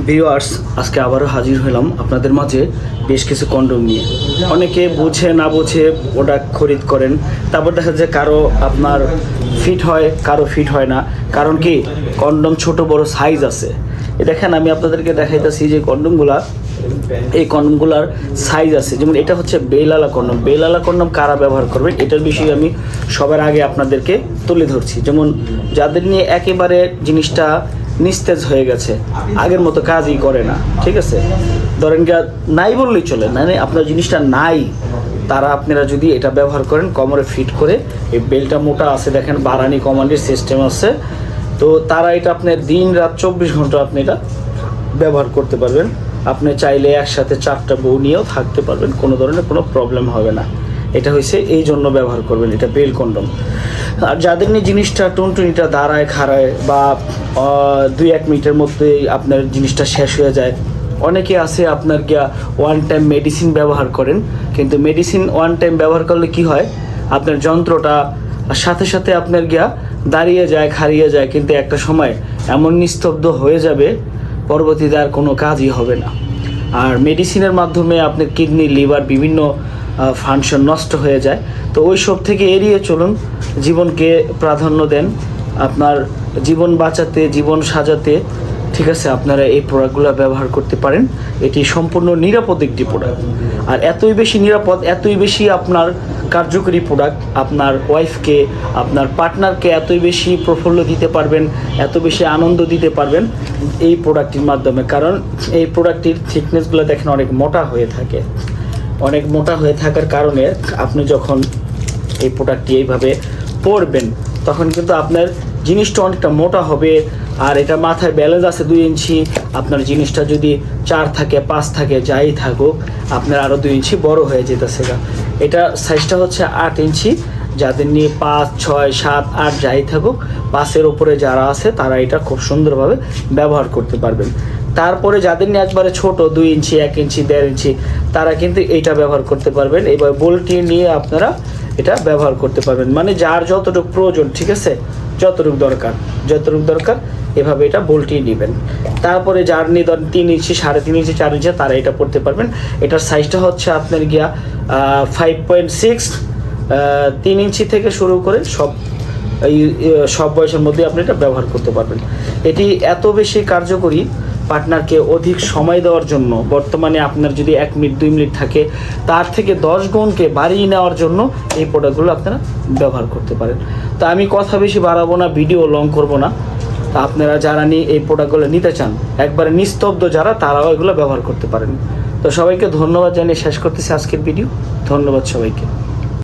Viewers, আজকে আবারও হাজির হলাম আপনাদের মাঝে বেশ কিছু কন্ডম নিয়ে। অনেকে বুঝে না বুঝে প্রোডাক্ট খরিদ করেন, তারপর দেখা যায় কারো আপনার ফিট হয়, কারো ফিট হয় না। কারণ কি, কন্ডম ছোট বড় সাইজ আছে। দেখেন, আমি আপনাদেরকে দেখাইতেছি যে কন্ডমগুলা, এই কন্ডমগুলার সাইজ আছে। যেমন এটা হচ্ছে বেলালা কন্ডম। বেলালা কন্ডম কারা ব্যবহার করবেন, এটার বিষয়ে আমি সবার আগে আপনাদেরকে তুলে ধরছি। যেমন যাদের নিয়ে একেবারে জিনিসটা নিস্তেজ হয়ে গেছে, আগের মতো কাজই করে না, ঠিক আছে, ধরেন নাই বললেই চলে, মানে আপনার জিনিসটা নাই, তারা আপনারা যদি এটা ব্যবহার করেন, কোমরে ফিট করে, এই বেলটা মোটা আছে, দেখেন বাড়ানি কমান্ডের সিস্টেম আছে, তো তারা এটা আপনার দিন রাত 24 ঘন্টা আপনি এটা ব্যবহার করতে পারবেন। আপনি চাইলে একসাথে 4টা বউ নিয়েও থাকতে পারবেন, কোনো ধরনের কোনো প্রবলেম হবে না। এটা হয়েছে এই জন্য ব্যবহার করবেন, এটা বেল কন্ডম। আর যাদের নিয়ে জিনিসটা টুনটুনিটা দাঁড়ায় খাড়ায় বা 2-1 মিনিটের মধ্যেই আপনার জিনিসটা শেষ হয়ে যায়, অনেকে আছে আপনার ওয়ান টাইম মেডিসিন ব্যবহার করেন, কিন্তু মেডিসিন ওয়ান টাইম ব্যবহার করলে কি হয়, আপনার যন্ত্রটা সাথে সাথে আপনার দাঁড়িয়ে যায়, খাড়িয়ে যায়, কিন্তু একটা সময় এমন নিস্তব্ধ হয়ে যাবে, পরবর্তীতে আর কোনো কাজই হবে না। আর মেডিসিনের মাধ্যমে আপনার কিডনি, লিভার, বিভিন্ন ফাংশন নষ্ট হয়ে যায়। তো ওই সব থেকে এড়িয়ে চলুন, জীবনকে প্রাধান্য দেন, আপনার জীবন বাঁচাতে, জীবন সাজাতে, ঠিক আছে, আপনারা এই প্রোডাক্টগুলো ব্যবহার করতে পারেন। এটি সম্পূর্ণ নিরাপদ একটি প্রোডাক্ট, আর এতই বেশি নিরাপদ, এতই বেশি আপনার কার্যকরী প্রোডাক্ট, আপনার ওয়াইফকে, আপনার পার্টনারকে এতই বেশি প্রফুল্ল দিতে পারবেন, এত বেশি আনন্দ দিতে পারবেন এই প্রোডাক্টটির মাধ্যমে। কারণ এই প্রোডাক্টটির থিকনেসগুলো দেখেন অনেক মোটা হয়ে থাকে। অনেক মোটা হয়ে থাকার কারণে আপনি যখন এই প্রোডাক্টটি এইভাবে পরবেন, তখন কিন্তু আপনার জিনিসটা অনেকটা মোটা হবে। আর এটা মাথায় ব্যালেন্স আছে 2 ইঞ্চি, আপনার জিনিসটা যদি 4 থাকে, 5 থাকে, যাই থাকুক, আপনার আরও 2 ইঞ্চি বড় হয়ে যেতেছে। এটা সাইজটা হচ্ছে 8 ইঞ্চি। যাদের নিয়ে 5, 6, 7, 8 যাই থাকুক, 5-এর ওপরে যারা আছে তারা এটা খুব সুন্দরভাবে ব্যবহার করতে পারবেন। তারপরে যাদের নিয়ে একবারে ছোট, 2 ইঞ্চি, 1 ইঞ্চি, 1.5 ইঞ্চি, তারা কিন্তু এইটা ব্যবহার করতে পারবেন। এইভাবে বোল্টটি নিয়ে আপনারা এটা ব্যবহার করতে পারবেন, মানে যার যতটুকু প্রয়োজন, ঠিক আছে, যতটুকু দরকার এভাবে এটা বোল্টই নেবেন। তারপরে যার নিয়ে 3 ইঞ্চি, 3.5 ইঞ্চি, 4 ইঞ্চি, তারা এটা পড়তে পারবেন। এটার সাইজটা হচ্ছে আপনার 5.6, 3 ইঞ্চি থেকে শুরু করে সব বয়সের মধ্যে আপনি এটা ব্যবহার করতে পারবেন। এটি এত বেশি কার্যকরী, পার্টনারকে অধিক সময় দেওয়ার জন্য, বর্তমানে আপনার যদি 1 মিনিট 2 মিনিট থাকে, তার থেকে 10 গুণকে বাড়িয়ে নেওয়ার জন্য এই প্রোডাক্টগুলো আপনারা ব্যবহার করতে পারেন। তো আমি কথা বেশি বাড়াবো না, ভিডিও লং করব না। তা আপনারা যারা নিয়ে এই প্রোডাক্টগুলো নিতে চান, একবারে নিস্তব্ধ যারা, তারাও এগুলো ব্যবহার করতে পারেন। তো সবাইকে ধন্যবাদ জানিয়ে শেষ করতেছি আজকের ভিডিও। ধন্যবাদ সবাইকে।